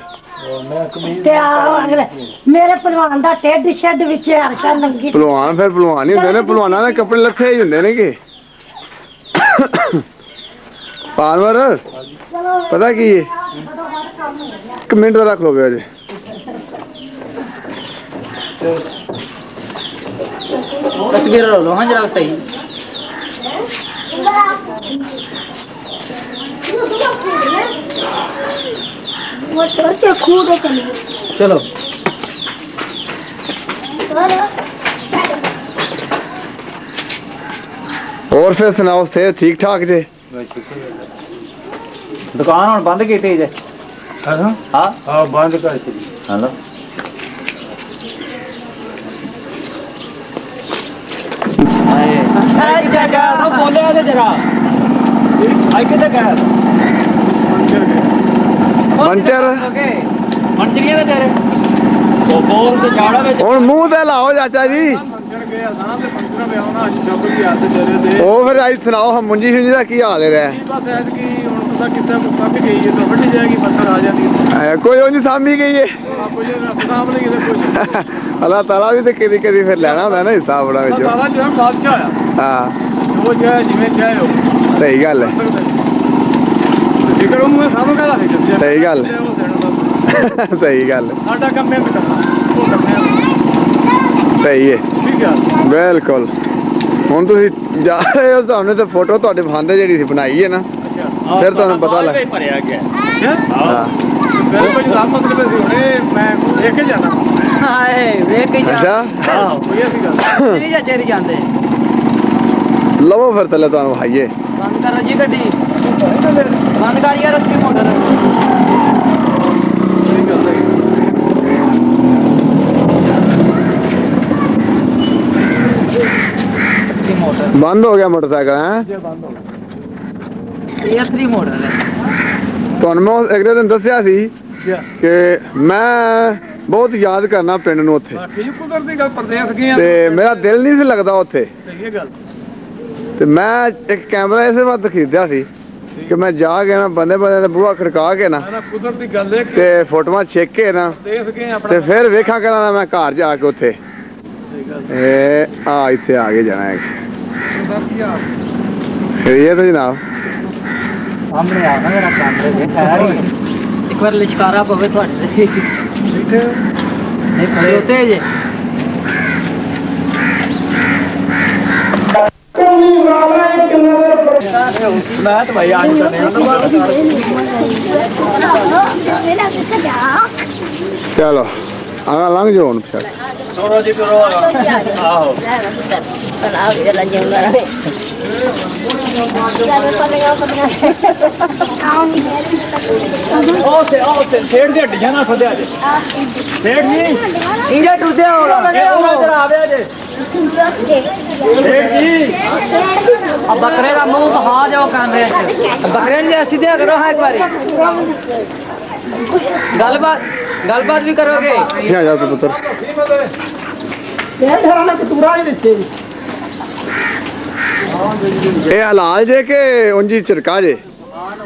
ਤੇ ਆ ਅਗਲੇ ਮੇਰੇ ਪਹਿਲਵਾਨ ਦਾ ਟੇਡ ਸ਼ੈਡ ਵਿੱਚ ਹਰਸ਼ਾ ਨੰਗੀ ਪਹਿਲਵਾਨ ਫਿਰ ਪਹਿਲਵਾਨ ਹੀ ਹੁੰਦੇ ਨੇ ਪਹਿਲਵਾਨਾਂ ਦੇ ਕੱਪੜੇ ਲੱਥੇ ਹੀ ਹੁੰਦੇ ਨੇ ਕਿ ਪਾਨਵਰ ਪਤਾ ਕੀ ਹੈ ਇੱਕ ਮਿੰਟ ਦਾ ਰੱਖ ਲਓ ਅਜੇ तस्वीर लो हाँ जरा सही वो तो खूब है चली चलो और फिर सुनाओ सेहत ठीक ठाक जे दुकान ਹੁਣ ਬੰਦ ਕੀਤੀ ਜੇ ਹਾਂ ਹਾਂ ਬੰਦ ਕਰ ਦਿੱਤੀ ਹਲੋ ਆਏ ਚਾਚਾ ਤੂੰ ਬੋਲਿਆ ਤੇ ਜਰਾ ਆਈ ਕਿੱਥੇ ਗਿਆ ਪੰਚਰ ਮੰਜਰੀਆਂ ਦੇ ਤੇਰੇ ਉਹ ਬੋਲ ਤੇ ਝਾੜਾ ਵਿੱਚ ਹੁਣ ਮੂੰਹ ਤੇ ਲਾਓ ਚਾਚਾ ਜੀ ਉਹ ਫਿਰ ਅੱਜ ਸੁਣਾਓ ਮੁੰਜੀ ਸ਼ੁੰਜੀ ਦਾ ਕੀ ਹਾਲ ਰਿਹਾ ਬਸ ਐਤ ਕੀ ਹੁਣ पता कितना पक गई है तो फटी जाएगी पत्थर आ जाएगी कोई वो नहीं सामी गई है कुछ सामने किधर अल्लाह ताला भी तो कदी कदी फिर लेना होता है ना हिसाब बड़ा अल्लाह ताला जो है बादशाह है हाँ जो चाहे जिवें चाहे हो सही गल है जिक्र ਉਹਨੂੰ ਸਾਨੂੰ ਕਹਦਾ ਫਿਕਰ सही गल सही गल ਸਾਡਾ ਕੰਮ ਮਿਹਨਤ ਕਰਨਾ ਉਹ ਕਰਨਾ सही है ਠੀਕ ਹੈ बिल्कुल ਹੁਣ ਤੁਸੀਂ ਜਾ ਰਹੇ ਹੋ ਤੁਹਾਨੂੰ ਤੇ ਫੋਟੋ ਤੁਹਾਡੇ ਫਾਂਦੇ ਜਿਹੜੀ ਸੀ ਬਣਾਈ ਹੈ ਨਾ ਅੱਛਾ ਫਿਰ ਤੁਹਾਨੂੰ ਪਤਾ ਲੱਗ ਭਰਿਆ ਗਿਆ ਹਾਂ ਬਿਲਕੁਲ ਜੀ ਆਪ ਮਤਲਬ ਸੀ ਮੈਂ ਦੇਖ ਕੇ ਜਾਣਾ ਹਾਏ ਵੇਖ ਕੇ ਅੱਛਾ ਹਾਂ ਕੋਈ ਐਸੀ ਗੱਲ ਨਹੀਂ ਜਾ ਚੇਰੀ ਜਾਂਦੇ ਲਵੋ ਫਿਰ ਥੱਲੇ ਤੁਹਾਨੂੰ ਹਾਈਏ ਬੰਦ ਕਰੋ ਜੀ ਗੱਡੀ ਬੰਦ ਕਰ ਯਾਰ ਅੱਗੇ ਮੋਟਰ बंद हो गया मोटरसाइकिल है ਇਹ ਅਸਲੀ ਮੋਟਰ ਹੈ ਤੁਹਾਨੂੰ ਮੈਂ ਅਗਲੇ ਦਿਨ ਦੱਸਿਆ ਸੀ ਕਿ ਮੈਂ ਬਹੁਤ ਯਾਦ ਕਰਨਾ ਪਿੰਡ ਨੂੰ ਉੱਥੇ ਬਾਕੀ ਕੁਦਰਤੀ ਗੱਲ ਪਰਦੇਸ ਗਏ ਆ ਤੇ ਮੇਰਾ ਦਿਲ ਨਹੀਂ ਸੀ ਲੱਗਦਾ ਉੱਥੇ ਸਹੀ ਹੈ ਗੱਲ ਤੇ ਮੈਂ ਇੱਕ ਕੈਮਰਾ ਇਸੇ ਵਾਸਤੇ ਖਰੀਦਿਆ ਸੀ ਕਿ ਮੈਂ ਜਾ ਕੇ ਨਾ ਬੰਦੇ ਦਾ ਬੂਹਾ ਖੜਕਾ ਕੇ ਨਾ ਕੁਦਰਤੀ ਗੱਲ ਹੈ ਕਿ ਤੇ ਫੋਟੋਆਂ ਛੇਕ ਕੇ ਨਾ ਪਰਦੇਸ ਗਏ ਆਪਣਾ ਤੇ ਫਿਰ ਵੇਖਾਂ ਕਰਾਂ ਮੈਂ ਘਰ ਜਾ ਕੇ ਉੱਥੇ ਇਹ ਆ ਇੱਥੇ ਆ ਕੇ ਜਾਣਾ ਹੈ ਇਹ ਤਾਂ ਜਨਾਬ ਸਾਹਮਣੇ ਆ ਨਾ ਮੇਰਾ ਕੈਮਰੇ ਦੇ ਖੈਰ ਇੱਕ ਵਾਰ ਲਿਸ਼ਕਾਰਾ ਪਵੇ ਤੁਹਾਡੇ ਤੇ ਠੀਕ ਹੈ ਨਹੀਂ ਖੜੋਤੇ ਜੇ ਮੈਂ ਤਾਂ ਭਾਈ ਅੱਜ ਕਰਨੇ ਚਲੋ ਆ ਲੰਘ ਜਾਓ ਹੁਣ ਫਿਰ ਥੋੜਾ ਜਿਹਾ ਕਰੋ ਆਹੋ ਉਹ ਤੇ ਸੇੜ ਦੇ ਹੱਡੀਆਂ ਨਾਲ ਫਦਿਆ ਜੇ ਸੇੜ ਜੀ ਇੰਜਾ ਟੁੱਟਿਆ ਹੋਣਾ ਉਹ ਇਧਰ ਆਵੇ ਜੇ ਸੇੜ ਜੀ ਆ ਬੱਕਰੇ ਦਾ ਮੂੰਹ ਕਹਾ ਜਾਓ ਕੈਮਰੇ 'ਚ ਬੱਕਰੇ ਨੂੰ ਸਿੱਧੇ ਕਰੋ ਹਾਂ ਇੱਕ ਵਾਰੀ ਗੱਲਬਾਤ ਵੀ ਕਰੋਗੇ ਆ ਜਾ ਤੂੰ ਪੁੱਤਰ ਇਹ ਹਲਾਲ ਜੇ ਕਿ ਉਂਜੀ ਝਟਕਾ ਜੇ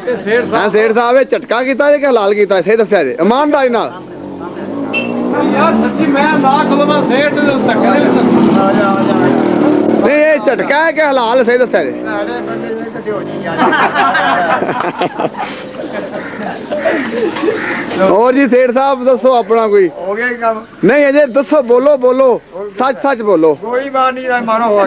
ਇਹ ਸੇੜ ਹਾਂ ਸੇਠ ਸਾਹਿਬ ਇਹ ਝਟਕਾ ਕੀਤਾ ਜੇ ਕਿ ਹਲਾਲ ਕੀਤਾ ਸਹੀ ਦੱਸਿਆ ਜੇ ਇਮਾਨਦਾਰੀ ਨਾਲ ਯਾਰ ਸੱਚੀ ਮੈਂ ਨਾ ਖਲੋਵਾਂ ਸੇੜ ਤੇ ਧੱਕੇ ਆ ਜਾ ਨਹੀਂ ਇਹ ਝਟਕਾ ਹੈ ਕਿ ਹਲਾਲ ਸਹੀ ਦੱਸਿਆ ਜੇ ਹੋਰ ਜੀ ਸੇਠ ਸਾਹਿਬ ਦੱਸੋ ਆਪਣਾ ਕੋਈ ਹੋ ਗਿਆ ਕੰਮ ਨਹੀਂ ਅਜੇ ਦੱਸੋ ਬੋਲੋ ਸੱਚ ਬੋਲੋ ਕੋਈ ਬਾਤ ਨਹੀਂ ਮਾਰੋ ਹੋ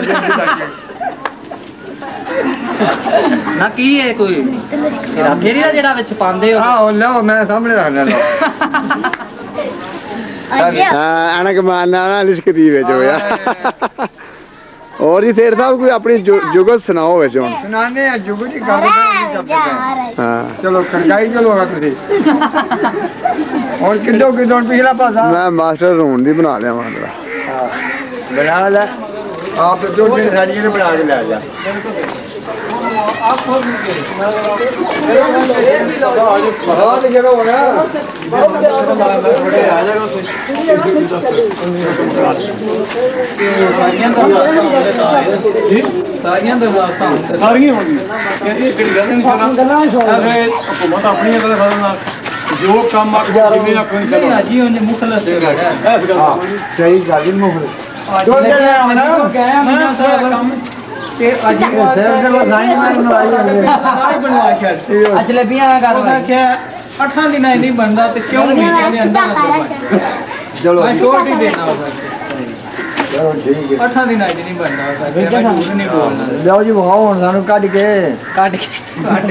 ਨਾ ਕੀ ਹੈ ਕੋਈ ਤੇਰਾ ਫੇਰੀ ਦਾ ਜਿਹੜਾ ਵਿੱਚ ਪਾਉਂਦੇ ਹੋ ਆਹੋ ਲਓ ਮੈਂ ਸਾਹਮਣੇ ਰੱਖ ਲੈਣਾ ਐਨਕ ਮਾਰਨਾ ਨਾ ਲਿਸ਼ਕਦੀ ਵਿੱਚ ਹੋਇਆ ਹੋਰ ਜੀ ਸੇਠ ਸਾਹਿਬ ਕੋਈ ਆਪਣੀ ਜੁਗਤ ਸੁਣਾਓ ਵਿੱਚ ਹੁਣ ਸੁਣਾਣੇ ਆ ਜੁਗ ਦੀ ਗੱਲ ਹਾਂ ਚਲੋ ਕਰਗਾਈ ਚਲੋਗਾ ਤੁਸੀਂ ਹੁਣ ਕਿਦੋਂ ਪਿਛਲਾ ਪਾਸਾ ਮੈਂ ਮਾਸਟਰ ਰੂਣ ਦੀ ਬਣਾ ਲਿਆ ਮਾਂ ਬਣਾ ਲੈ ਆਪ ਜੋ ਜਿਹੜੇ ਸਾਡੀਆਂ ਨੇ ਬਣਾ ਕੇ ਲੈ ਜਾ ਬਹੁਤ ਜਗ੍ਹਾ ਹੋਣਾ ਸਾਰੀਆਂ ਹਕੂਮਤ ਆਪਣੀ ਜੋ ਕੰਮ ਜਿਵੇਂ ਆਪਣੀ ਚਲੋ ਜੀ ਉਹਨੇ ਮੁਖਲਸ ਇਸ ਗੱਲ ਸਹੀ ਗੱਲ ਮੁਖਲਸ ਜੋ ਜਿਹੜਾ ਆਉਣਾ ਕੰਮ ਤੇ ਅੱਜ ਸਿਰ ਦੇ ਲਗਾਈ ਬਣਵਾ ਕੇ ਅੱਜ ਲੱਭੀਆਂ ਕਰ ਉਹਦਾ ਕਿ 8 ਦਿਨਾਂ ਨਹੀਂ ਬਣਦਾ ਤੇ ਕਿਉਂ ਮਹੀਨੇ ਦੇ ਅੰਦਰ ਚਲੋ ਮੈਂ ਛੋਟ ਹੀ ਦੇਣਾ ਉਹਦਾ ਚਲੋ ਠੀਕ ਹੈ 8 ਦਿਨਾਂ ਨਹੀਂ ਬਣਦਾ ਉਹਦਾ ਮੈਂ ਝੂਠ ਨਹੀਂ ਬੋਲਣਾ ਲਿਓ ਜੀ ਵਹਾਓ ਹੁਣ ਸਾਨੂੰ ਕੱਢ ਕੇ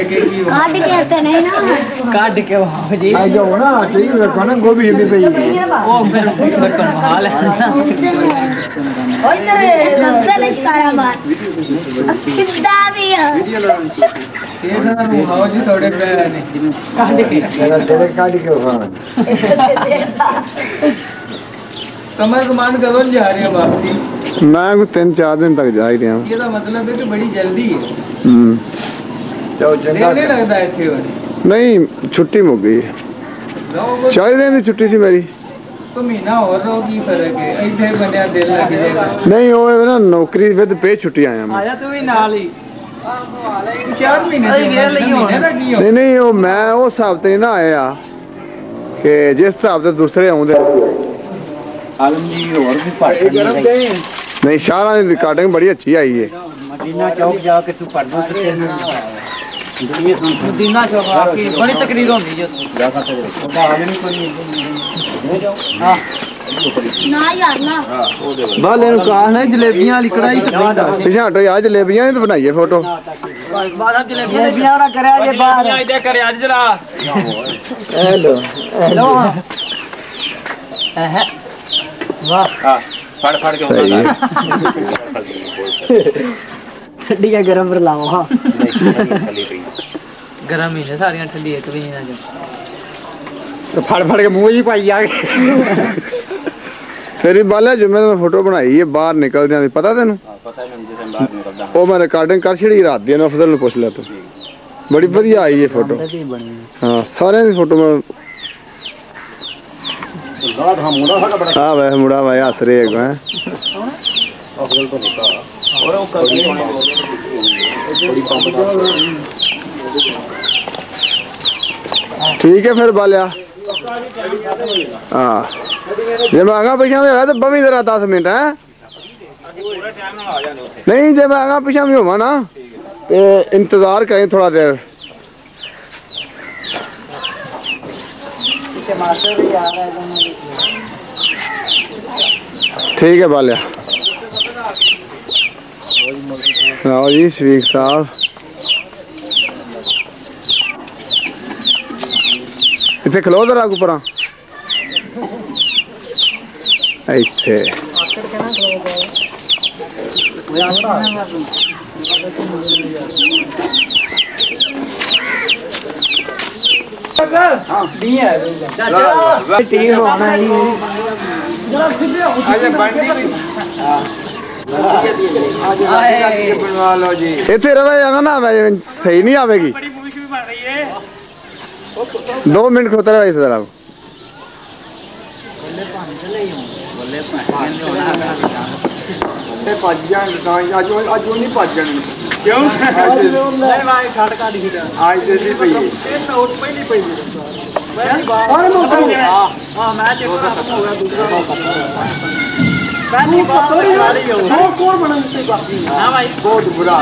ਕੀ ਤੇ ਨਹੀਂ ਨਾ ਕੱਢ ਕੇ ਵਾਹ ਜੀ ਆ ਜਾਓ ਨਾ ਠੀਕ ਰੱਖੋ ਨਾ ਗੋਭੀ ਵੀ ਪਈ ਉਹ ਫਿਰ ਕਮਾਲ ਹੈ ਓਏ ਤੇਰੇ ਦੰਦਾਂ ਲਿਸ਼ਕਾਰਾ ਮਾਰ ਕਿੱਦਾਂ ਦੀ ਆ ਇਹਨਾਂ ਨੂੰ ਵਹਾਓ ਜੀ ਤੁਹਾਡੇ ਪੈਰ ਨੇ ਕੱਢ ਕੇ ਕੱਢ ਕੇ ਵਹਾਓ ਕਮਰ ਕਮਾਨ ਕਦੋਂ ਜਾ ਰਹੇ ਹੋ ਵਾਪਸੀ ਮੈਂ ਕੋਈ 3-4 ਦਿਨ ਤੱਕ ਜਾ ਹੀ ਰਿਹਾ ਇਹਦਾ ਮਤਲਬ ਹੈ ਕਿ ਬੜੀ ਜਲਦੀ ਹੈ ਚਲੋ ਚੰਗਾ ਨਹੀਂ ਲੱਗਦਾ ਇੱਥੇ ਹੁਣ ਨਹੀਂ ਛੁੱਟੀ ਮੁੱਕ ਗਈ ਰਹੋ 40 ਦਿਨ ਦੀ ਛੁੱਟੀ ਸੀ ਮੇਰੀ तो महीना और रहो की फर्क है इधर बनया दिल लग जाएगा नहीं वो ना नौकरी फिर पे छुट्टी आया मैं ਆਇਆ ਤੂੰ ਵੀ ਨਾਲ ਹੀ 4 ਮਹੀਨੇ ਨਹੀਂ ਨਹੀਂ ਉਹ ਮੈਂ ਉਹ ਹਿਸਾਬ ਤੇ ਨਾ ਆਏ ਆ ਕਿ ਜਿਸ ਹਿਸਾਬ ਤੇ ਦੂਸਰੇ ਆਉਂਦੇ ਆਲਮ ਜੀ ਹੋਰ ਵੀ ਪੜ੍ਹ ਗਰਮ ਤੇ ਨਹੀਂ ਸ਼ਾਹਰਾਂ ਦੀ ਰਿਕਾਰਡਿੰਗ ਬੜੀ ਅੱਛੀ ਆਈ ਹੈ ਮਦੀਨਾ ਚੌਕ ਜਾ ਕੇ ਤੂੰ ਪੜ੍ਹਨਾ ਕਿੱਥੇ ਮਦੀਨਾ ਚੌਕ ਆ ਕੇ ਬੜੀ ਤਕਰੀਰ ਹੁੰਦੀ ਜੇ ਜਾ ਸਕਦੇ ਉਹਦਾ ਹਾਲ ਨਹੀਂ ਕੋਈ ਹਾਂ ਨਾ ਯਾਰ ਨਾ ਬਾਲੇ ਨੂੰ ਕਾਹ ਨੇ ਜਲੇਬੀਆਂ ਵਾਲੀ ਕੜਾਈ ਤੇ ਪਿਛਾਂ ਹਟੋ ਆ ਜਲੇਬੀਆਂ ਦੀ ਬਣਾਈਏ ਫੋਟੋ ਬਾਹਰ ਜਲੇਬੀਆਂ ਵਾਲਾ ਕਰਿਆ ਜੇ ਬਾਹਰ ਇਹਦੇ ਕਰਿਆ ਜਰਾ ਹੈਲੋ ਹੈਲੋ ਵਾਹ ਫੜ ਕੇ ਹੁੰਦਾ ਠੰਡੀਆਂ ਗਰਮ ਪਰ ਲਾਓ ਹਾਂ ਗਰਮ ਹੀ ਨੇ ਸਾਰੀਆਂ ਠੰਡੀ ਇੱਕ ਵੀ ਨਾ ਜੋ ਤੇ ਫੜ ਕੇ ਮੂੰਹ ਹੀ ਪਾਈ ਆ ਤੇਰੀ ਬਾਲਿਆ ਜੁਮੇ ਮੈਂ ਫੋਟੋ ਬਣਾਈ ਹੈ ਬਾਹਰ ਨਿਕਲਦਿਆਂ ਦੀ ਪਤਾ ਤੈਨੂੰ ਪਤਾ ਮੈਨੂੰ ਜਿਵੇਂ ਬਾਹਰ ਨਿਕਲਦਾ ਉਹ ਮੈਂ ਰਿਕਾਰਡਿੰਗ ਕਰ ਛੜੀ ਰਾਤ ਦੀ ਨੂੰ ਅਫਜ਼ਲ ਨੂੰ ਪੁੱਛ ਲਿਆ ਤੂੰ ਬੜੀ ਵਧੀਆ ਆਈ ਹੈ ਫੋਟੋ ਹਾਂ ਸਾਰਿਆਂ ਦੀ ਫੋਟੋ ਮੈਂ ਹਾਂ ਵੇ ਮੁੰਡਾ ਵਾ ਹੱਸ ਰਹੇ ਹੈਗਾ ਹੈ ਅਫਜ਼ਲ ਤੋਂ ਨਿਕਾ ਔਰ ਉਹ ਕਰ ठीक है फिर बालिया हाँ जे मैं आगा पिछा में होया तो बवी जरा 10 मिनट है नहीं जे मैं आगा पिछा में होवा ना तो इंतजार करें थोड़ा देर ठीक है बालिया आओ जी शफीक साहब इतने खलो जरा ऊपर इतने इतने रवे जाएगा ना सही नहीं आवेगी 2 मिनट खोता रहा इस तरह बहुत बुरा